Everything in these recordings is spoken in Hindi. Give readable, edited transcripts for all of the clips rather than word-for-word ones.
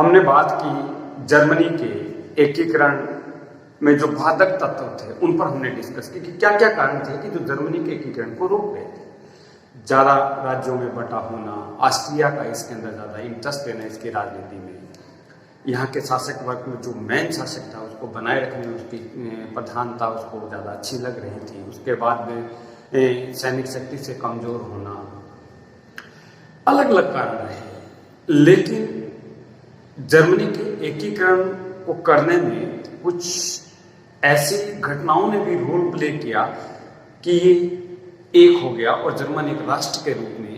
हमने बात की जर्मनी के एकीकरण में जो बाधक तत्व थे उन पर हमने डिस्कस की कि क्या क्या कारण थे कि जो जर्मनी के एकीकरण को रोक रहे थे। ज़्यादा राज्यों में बटा होना, ऑस्ट्रिया का इसके अंदर ज़्यादा इंटरेस्ट लेना इसकी राजनीति में, यहाँ के शासक वर्ग में जो मेन शासक था उसको बनाए रखने में उसकी प्रधानता उसको ज़्यादा अच्छी लग रही थी। उसके बाद में सैनिक शक्ति से कमज़ोर होना, अलग अलग कारण रहे। लेकिन जर्मनी के एकीकरण को करने में कुछ ऐसी घटनाओं ने भी रोल प्ले किया कि ये एक हो गया और जर्मन एक राष्ट्र के रूप में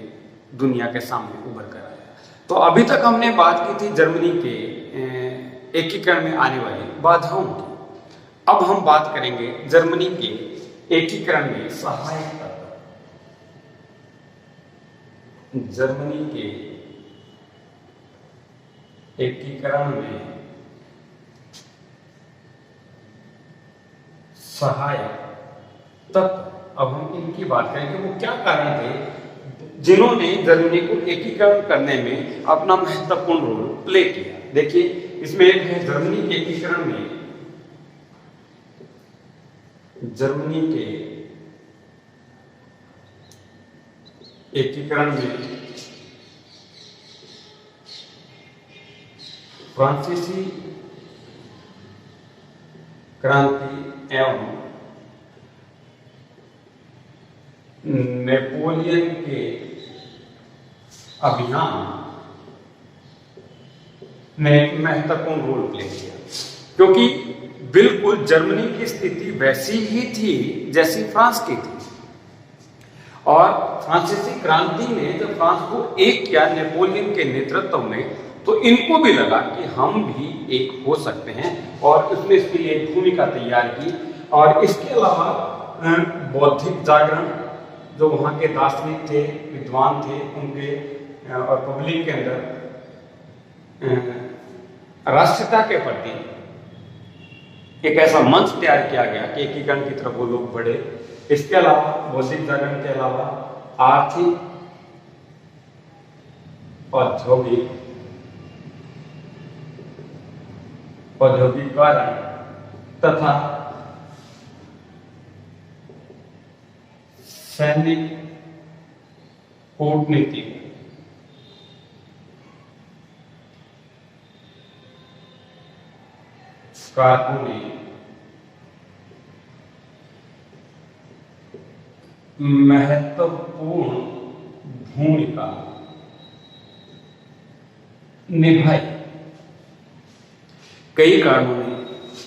दुनिया के सामने उभर कर आया। तो अभी तक हमने बात की थी जर्मनी के एकीकरण में आने वाली बाधाओं की। अब हम बात करेंगे जर्मनी के एकीकरण में सहायक तत्व। जर्मनी के एकीकरण में सहायक तत्व। अब हम इनकी बात करेंगे, वो क्या कारण थे जिन्होंने जर्मनी को एकीकरण करने में अपना महत्वपूर्ण रोल प्ले किया। देखिए, इसमें एक है जर्मनी के एकीकरण में, जर्मनी के एकीकरण में फ्रांसीसी क्रांति एवं नेपोलियन के अभियान ने महत्वपूर्ण रोल प्ले किया, क्योंकि बिल्कुल जर्मनी की स्थिति वैसी ही थी जैसी फ्रांस की थी। और फ्रांसीसी क्रांति ने जब फ्रांस को एक किया नेपोलियन के नेतृत्व में, तो इनको भी लगा कि हम भी एक हो सकते हैं और उसने इसके लिए एक भूमिका तैयार की। और इसके अलावा बौद्धिक जागरण, जो वहाँ के दार्शनिक थे, विद्वान थे, उनके और पब्लिक के अंदर राष्ट्रीयता के प्रति एक ऐसा मंच तैयार किया गया कि एकीकरण की तरफ वो लोग बढ़े। इसके अलावा बौद्धिक जागरण के अलावा आर्थिक, औद्योगिकरण तथा सैनिक कूटनीति कारकों ने महत्वपूर्ण भूमिका निभाई। कई कारणों ने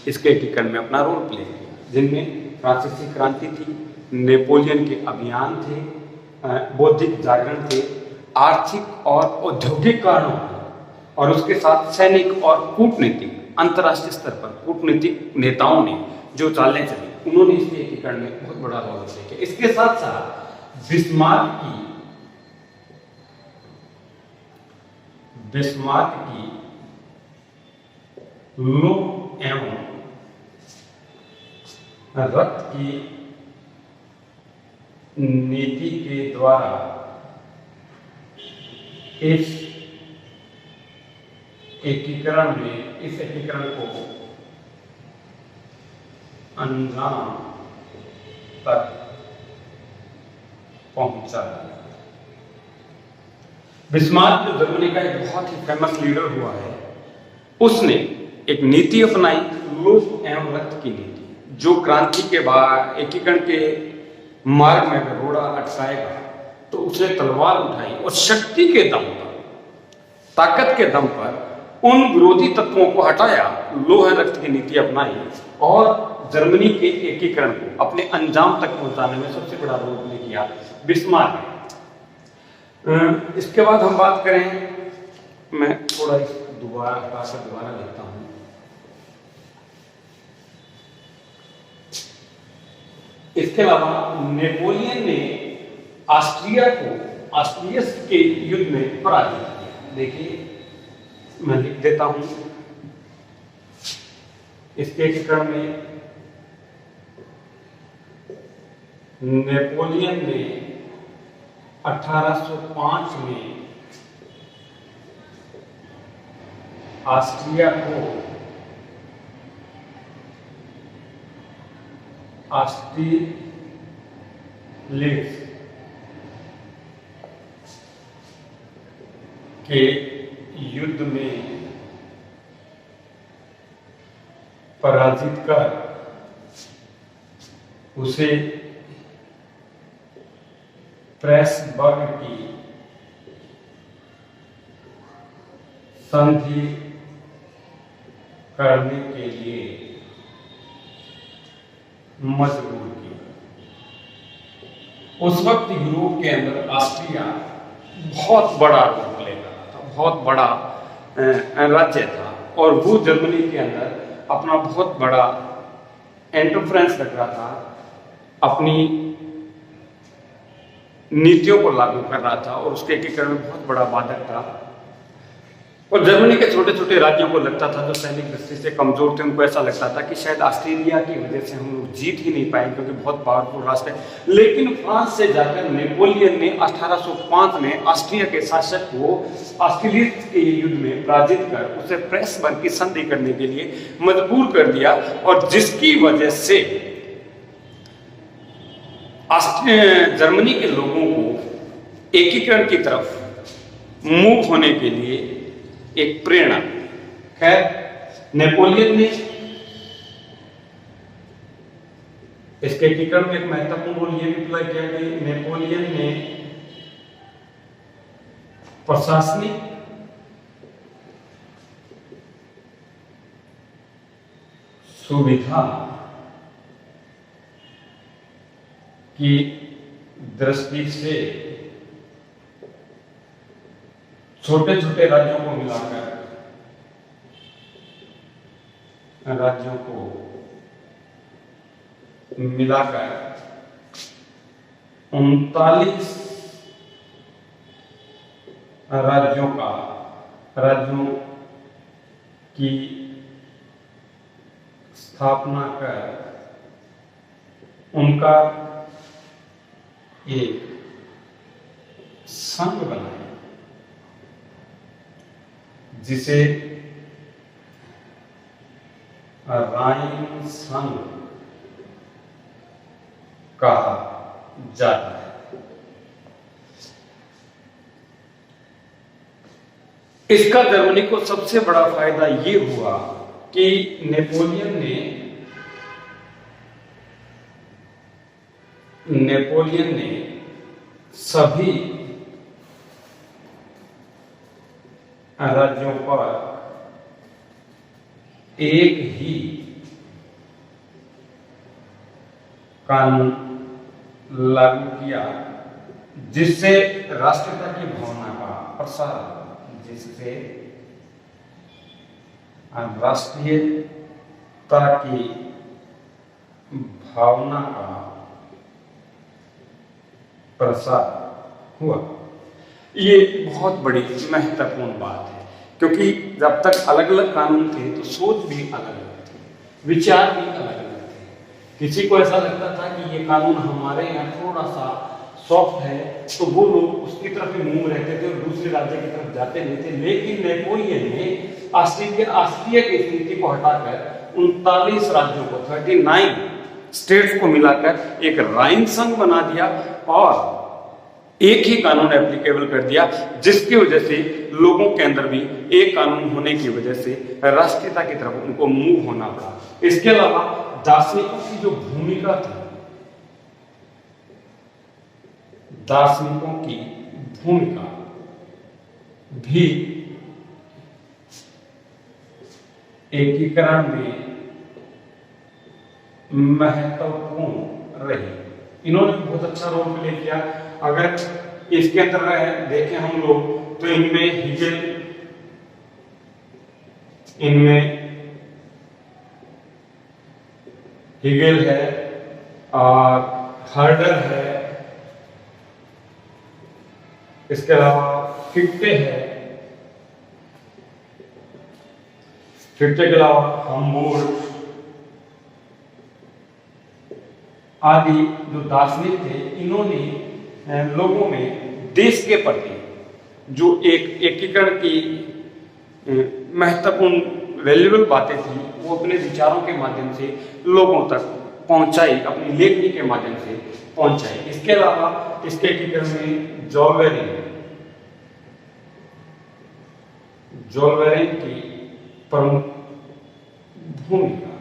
इसके एकीकरण में अपना रोल प्ले किया, जिनमें फ्रांसीसी क्रांति थी, नेपोलियन के अभियान थे, बौद्धिक जागरण थे, आर्थिक और औद्योगिक कारणों और उसके साथ सैनिक और कूटनीतिक, अंतर्राष्ट्रीय स्तर पर कूटनीतिक नेताओं ने जो चालें चली, उन्होंने इसके एकीकरण में बहुत बड़ा रोल प्ले किया। इसके साथ साथ बिस्मार्क की लोक एवं रक्त की नीति के द्वारा इस एकीकरण को अंजाम तक पहुंचा। बिस्मार्क, जो जर्मनी का एक बहुत ही फेमस लीडर हुआ है, उसने एक नीति अपनाई, लोक एवं रक्त की नीति, जो क्रांति के बाद एकीकरण के मार्ग में अगर रोड़ा अटकाएगा तो उसने तलवार उठाई और शक्ति के दम पर, ताकत के दम पर उन विरोधी तत्वों को हटाया, लोह रक्त की नीति अपनाई और जर्मनी के एकीकरण को अपने अंजाम तक पहुंचाने में सबसे बड़ा रोल प्ले किया बिस्मार्क ने। इसके बाद हम बात करें, मैं थोड़ा दोबारा लिखता हूं। इसके अलावा नेपोलियन ने ऑस्ट्रियस के युद्ध में पराजित किया। देखिए, मैं लिख देता हूं, इसके एकीकरण में नेपोलियन ने 1805 में ऑस्ट्रिया को ऑस्ट्रिलेट्स के युद्ध में पराजित कर उसे प्रेसबर्ग की संधि करने के लिए मजबूर किया। उस वक्त यूरोप के अंदर ऑस्ट्रिया बहुत बड़ा रूप ले रहा था, बहुत बड़ा राज्य था और वो जर्मनी के अंदर अपना बहुत बड़ा इंटरफ्रेंस रख रहा था, अपनी नीतियों को लागू कर रहा था और उसके एकीकरण में बहुत बड़ा बाधक था। और जर्मनी के छोटे छोटे राज्यों को लगता था, जो सैनिक दृष्टि से कमजोर थे, उनको ऐसा लगता था कि शायद ऑस्ट्रेलिया की वजह से हम लोग जीत ही नहीं पाएंगे क्योंकि बहुत पावरफुल राष्ट्र है। लेकिन फ्रांस से जाकर नेपोलियन ने 1805 में ऑस्ट्रिया के शासक को ऑस्ट्रेलिया के युद्ध में पराजित कर उसे प्रेसबर्ग की संधि करने के लिए मजबूर कर दिया और जिसकी वजह से जर्मनी के लोगों को एकीकरण की तरफ मूव होने के लिए एक प्रेरणा। खैर, नेपोलियन ने इसके एकीकरण में एक महत्वपूर्ण रोल यह भी प्ले किया कि नेपोलियन ने प्रशासनिक सुविधा की दृष्टि से छोटे छोटे राज्यों को मिलाकर 39 राज्यों की स्थापना कर उनका एक संघ बनाया जिसे राइन संघ कहा जाता है। इसका जर्मनी को सबसे बड़ा फायदा ये हुआ कि नेपोलियन ने सभी राज्यों पर एक ही कानून लागू किया जिससे राष्ट्रीयता की भावना का प्रसार, जिससे राष्ट्रीयता की भावना का प्रसार हुआ। ये बहुत बड़ी महत्वपूर्ण बात है क्योंकि जब तक अलग अलग कानून थे तो सोच भी अलग अलग थी, विचार भी अलग अलग थे। किसी को ऐसा लगता था कि ये कानून हमारे यहाँ थोड़ा सा सॉफ्ट है तो वो लोग उसकी तरफ ही मूव रहते थे और दूसरे राज्य की तरफ जाते नहीं थे। लेकिन नेपोलियन ने ऑस्ट्रिया की नीति को हटाकर 39 राज्यों को 39 स्टेट्स को मिलाकर एक राइन संघ बना दिया और एक ही कानून एप्लीकेबल कर दिया, जिसकी वजह से लोगों के अंदर भी एक कानून होने की वजह से राष्ट्रीयता की तरफ उनको मूव होना पड़ा। इसके अलावा दार्शनिकों की जो भूमिका थी, दार्शनिकों की भूमिका भी एकीकरण में महत्वपूर्ण रही। इन्होंने बहुत अच्छा रोल प्ले किया। अगर इसके अंदर देखें हम लोग तो इनमें हिगेल है और हर्डर है, इसके अलावा फिक्टे है, फिक्टे के अलावा हमबोर्ड आदि जो दार्शनिक थे, इन्होंने लोगों में देश के प्रति जो एक एकीकरण की महत्वपूर्ण वैल्यूबल बातें थी वो अपने विचारों के माध्यम से लोगों तक पहुंचाई, अपनी लेखनी के माध्यम से पहुंचाई। इसके अलावा इसके एकीकरण में जोलवेरिन की प्रमुख भूमिका।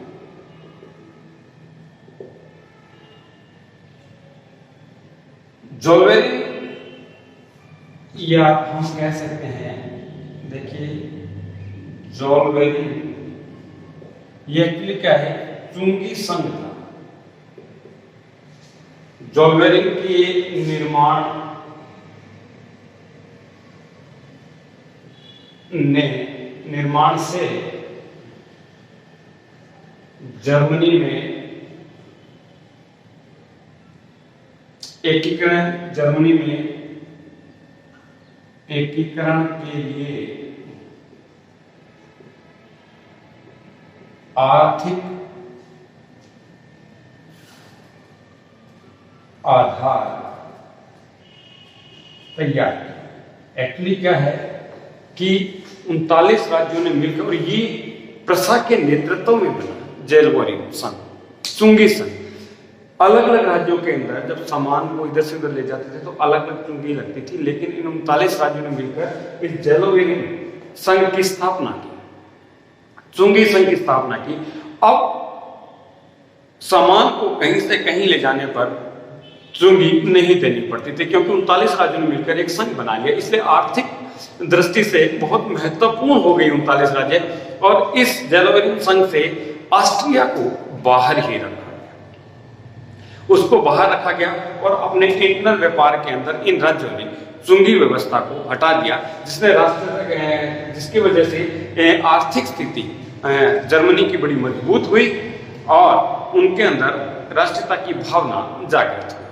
जोलवेरिन या हम कह सकते हैं, देखिए जोलवेरिन ये एक्चुअली क्या है, चुंगी संघ था। जोलवेरिन के निर्माण से जर्मनी में एकीकरण के लिए आर्थिक आधार तैयार किया। एक्चुअली क्या है कि 39 राज्यों ने मिलकर, और ये प्रसा के नेतृत्व में बना जोलवेरिन संघ, चुंगी संघ। अलग अलग राज्यों के अंदर जब सामान को इधर से उधर ले जाते थे तो अलग अलग चुंगी लगती थी, लेकिन इन 39 राज्यों ने मिलकर इस जोलवेरिन संघ की स्थापना की, चुंगी संघ की स्थापना की। अब सामान को कहीं से कहीं ले जाने पर चुंगी नहीं देनी पड़ती थी, क्योंकि 39 राज्यों ने मिलकर एक संघ बना लिया। इसलिए आर्थिक दृष्टि से बहुत महत्वपूर्ण हो गई 39 राज्य, और इस जोलवेरिन संघ से ऑस्ट्रिया को बाहर ही रखा गया, उसको बाहर रखा गया और अपने इंटरनल व्यापार के अंदर इन राज्यों ने चुंगी व्यवस्था को हटा दिया, जिसकी वजह से आर्थिक स्थिति जर्मनी की बड़ी मजबूत हुई और उनके अंदर राष्ट्रीयता की भावना जागृत हुई।